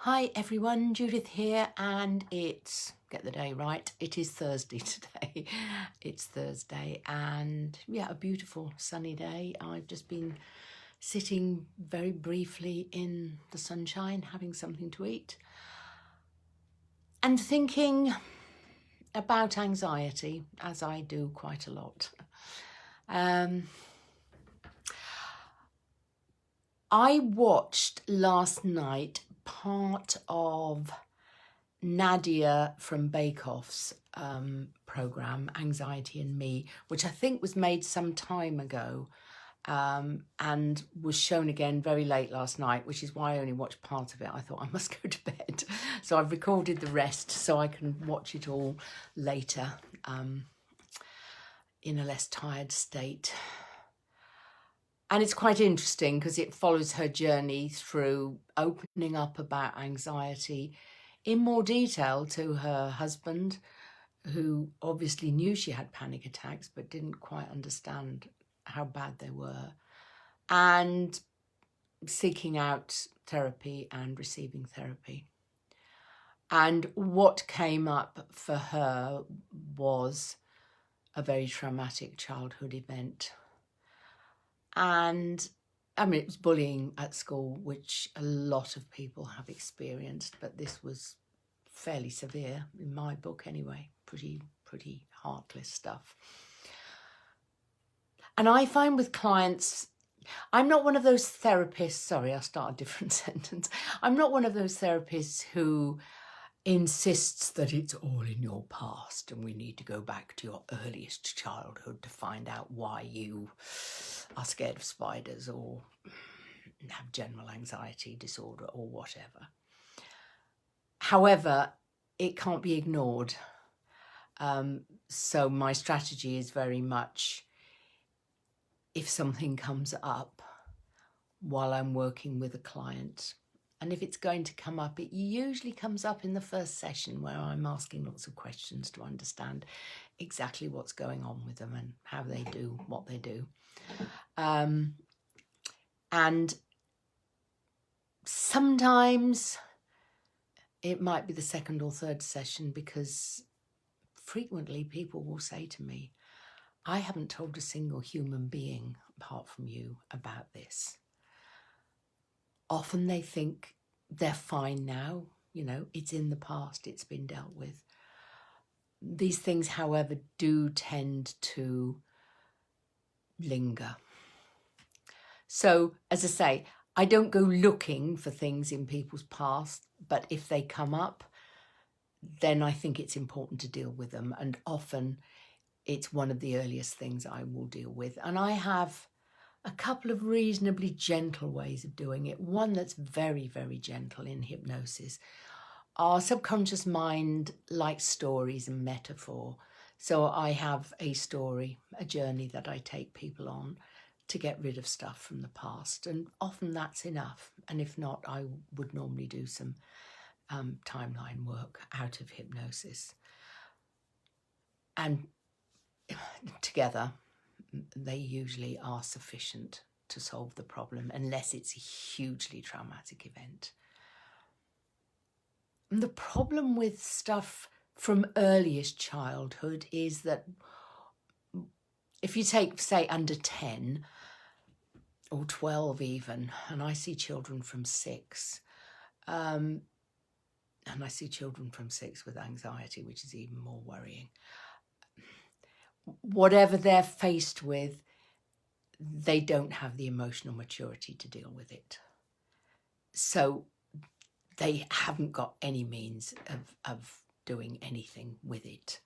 Hi everyone, Judith here, and it's, get the day right, it is Thursday today. It's Thursday and yeah, a beautiful sunny day. I've just been sitting very briefly in the sunshine, having something to eat and thinking about anxiety, as I do quite a lot. I watched last night part of Nadia from Bake Off's programme, Anxiety and Me, which I think was made some time ago and was shown again very late last night, which is why I only watched part of it. I thought I must go to bed. So I've recorded the rest so I can watch it all later in a less tired state. And it's quite interesting because it follows her journey through opening up about anxiety in more detail to her husband, who obviously knew she had panic attacks but didn't quite understand how bad they were, and seeking out therapy and receiving therapy. And what came up for her was a very traumatic childhood event. And I mean, it was bullying at school, which a lot of people have experienced, but this was fairly severe in my book anyway, pretty heartless stuff. And I find with clients, I'm not one of those therapists, sorry, I'll start a different sentence. I'm not one of those therapists who insists that it's all in your past and we need to go back to your earliest childhood to find out why you are scared of spiders or have general anxiety disorder or whatever. However, it can't be ignored. So my strategy is very much, if something comes up while I'm working with a client, and if it's going to come up, it usually comes up in the first session where I'm asking lots of questions to understand exactly what's going on with them and how they do what they do. And sometimes it might be the second or third session, because frequently people will say to me, I haven't told a single human being apart from you about this. Often they think they're fine now, you know, it's in the past, it's been dealt with. These things, however, do tend to linger. So, as I say, I don't go looking for things in people's past, but if they come up, then I think it's important to deal with them. And often it's one of the earliest things I will deal with. And I have a couple of reasonably gentle ways of doing it. One that's very, very gentle in hypnosis. Our subconscious mind likes stories and metaphor. So I have a story, a journey that I take people on to get rid of stuff from the past. And often that's enough. And if not, I would normally do some timeline work out of hypnosis. And together, they usually are sufficient to solve the problem, unless it's a hugely traumatic event. And the problem with stuff from earliest childhood is that if you take, say, under 10 or 12 even, and I see children from 6, and I see children from 6 with anxiety, which is even more worrying. Whatever they're faced with, they don't have the emotional maturity to deal with it. So they haven't got any means of doing anything with it.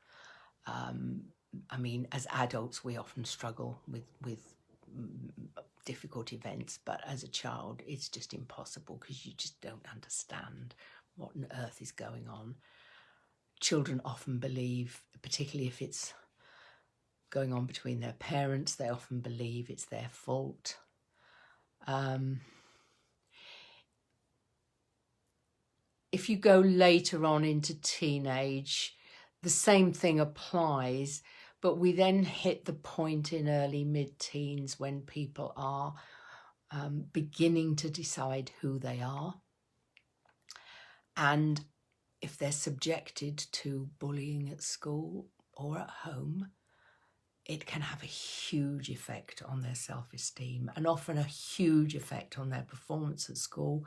I mean, as adults, we often struggle with difficult events, but as a child, it's just impossible because you just don't understand what on earth is going on. Children often believe, particularly if it's going on between their parents, they often believe it's their fault. If you go later on into teenage, the same thing applies, but we then hit the point in early mid-teens when people are beginning to decide who they are. And if they're subjected to bullying at school or at home, it can have a huge effect on their self-esteem and often a huge effect on their performance at school.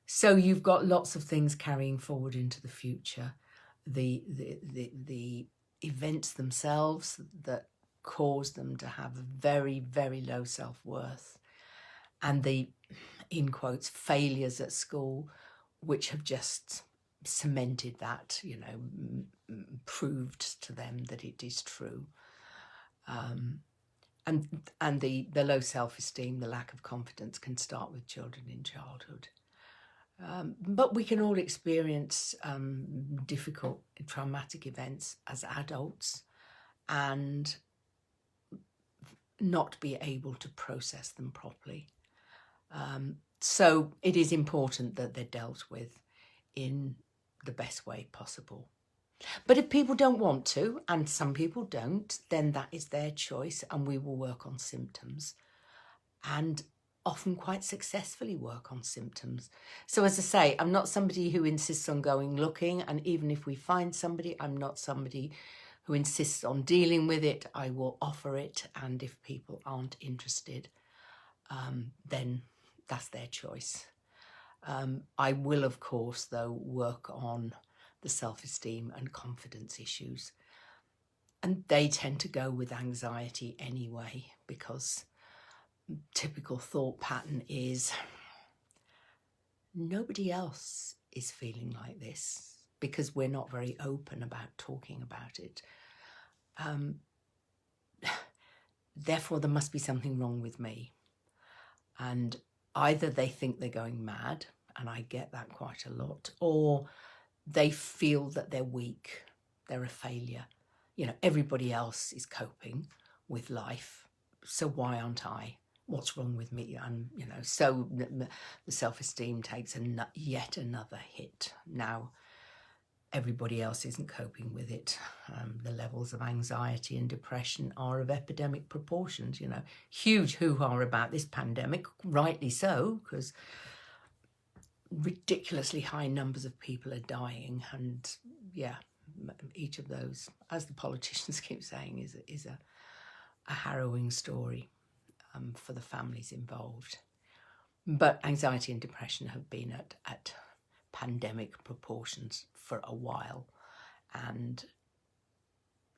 So you've got lots of things carrying forward into the future. The events themselves that cause them to have a very, very low self-worth, and the, in quotes, failures at school, which have just cemented that, you know, proved to them that it is true. And the low self-esteem, the lack of confidence can start with children in childhood. But we can all experience difficult, traumatic events as adults and not be able to process them properly. So it is important that they're dealt with in the best way possible. But if people don't want to, and some people don't, then that is their choice, and we will work on symptoms and often quite successfully work on symptoms. So as I say, I'm not somebody who insists on going looking, and even if we find somebody, I'm not somebody who insists on dealing with it. I will offer it, and if people aren't interested, then that's their choice. I will, of course, though, work on the self-esteem and confidence issues. And they tend to go with anxiety anyway, because typical thought pattern is nobody else is feeling like this because we're not very open about talking about it. Therefore, there must be something wrong with me. And either they think they're going mad, and I get that quite a lot, or they feel that they're weak, they're a failure. You know, everybody else is coping with life, so why aren't I? What's wrong with me? And, you know, so the self-esteem takes yet another hit. Now, everybody else isn't coping with it. The levels of anxiety and depression are of epidemic proportions, you know. Huge hoo-ha about this pandemic, rightly so, because ridiculously high numbers of people are dying, and yeah, each of those, as the politicians keep saying, is a harrowing story for the families involved. But anxiety and depression have been at pandemic proportions for a while, and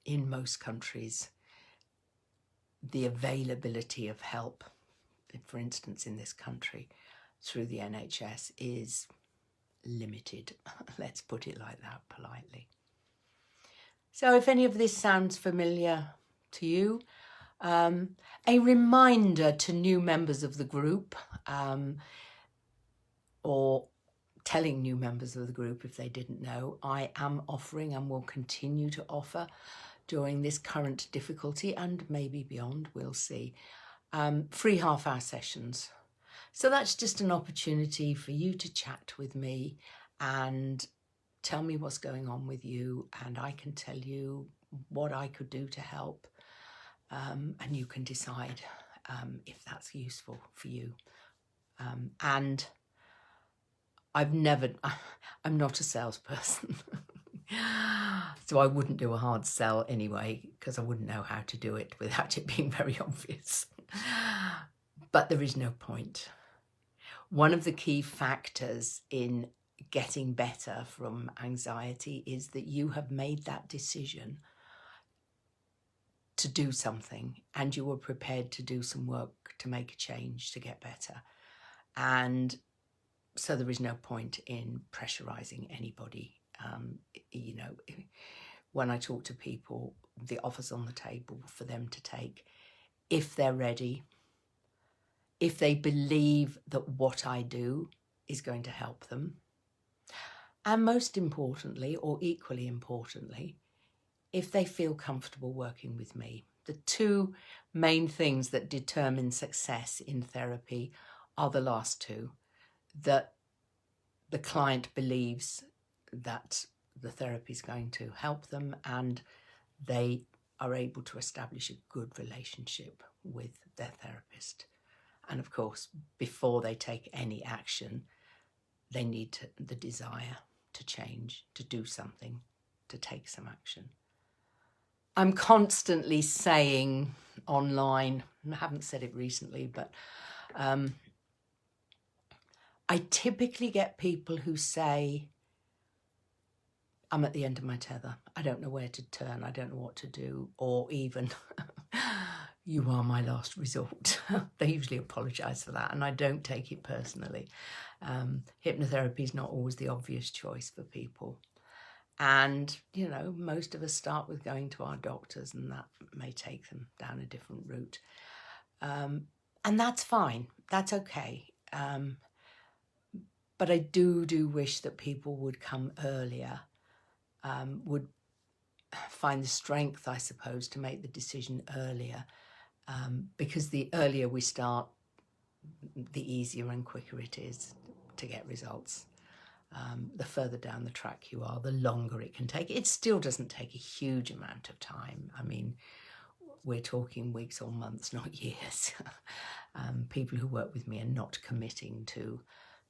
in most countries the availability of help, for instance in this country through the NHS, is limited. Let's put it like that politely. So if any of this sounds familiar to you, a reminder to new members of the group, or telling new members of the group if they didn't know, I am offering and will continue to offer during this current difficulty and maybe beyond, we'll see, free half-hour sessions. So that's just an opportunity for you to chat with me and tell me what's going on with you, and I can tell you what I could do to help, and you can decide if that's useful for you. And I'm not a salesperson, so I wouldn't do a hard sell anyway, because I wouldn't know how to do it without it being very obvious. But there is no point. One of the key factors in getting better from anxiety is that you have made that decision to do something, and you were prepared to do some work to make a change to get better. And so there is no point in pressurizing anybody. You know, when I talk to people, the offer's on the table for them to take if they're ready, if they believe that what I do is going to help them, and most importantly, or equally importantly, if they feel comfortable working with me. The two main things that determine success in therapy are the last two: that the client believes that the therapy is going to help them, and they are able to establish a good relationship with their therapist. And of course, before they take any action, they need the desire to change, to do something, to take some action. I'm constantly saying online, I haven't said it recently, but I typically get people who say, I'm at the end of my tether. I don't know where to turn. I don't know what to do. Or even, you are my last resort. They usually apologise for that, and I don't take it personally. Hypnotherapy is not always the obvious choice for people. And, you know, most of us start with going to our doctors, and that may take them down a different route. And that's fine. That's okay. But I do wish that people would come earlier, would find the strength, I suppose, to make the decision earlier. Because the earlier we start, the easier and quicker it is to get results. The further down the track you are, the longer it can take. It still doesn't take a huge amount of time. I mean, we're talking weeks or months, not years. People who work with me are not committing to,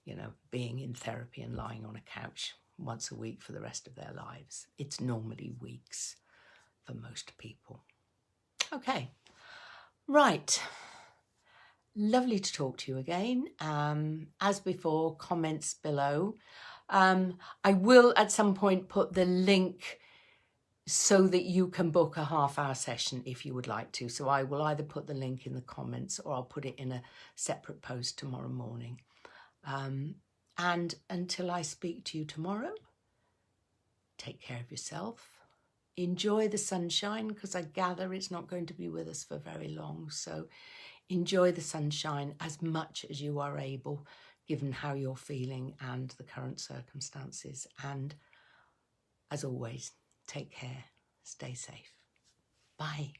you know, being in therapy and lying on a couch once a week for the rest of their lives. It's normally weeks for most people. Okay, right. Lovely to talk to you again. As before, comments below. I will at some point put the link so that you can book a half-hour session if you would like to. So I will either put the link in the comments or I'll put it in a separate post tomorrow morning. And until I speak to you tomorrow, take care of yourself. Enjoy the sunshine, because I gather it's not going to be with us for very long. So enjoy the sunshine as much as you are able, given how you're feeling and the current circumstances. And as always, take care, stay safe. Bye.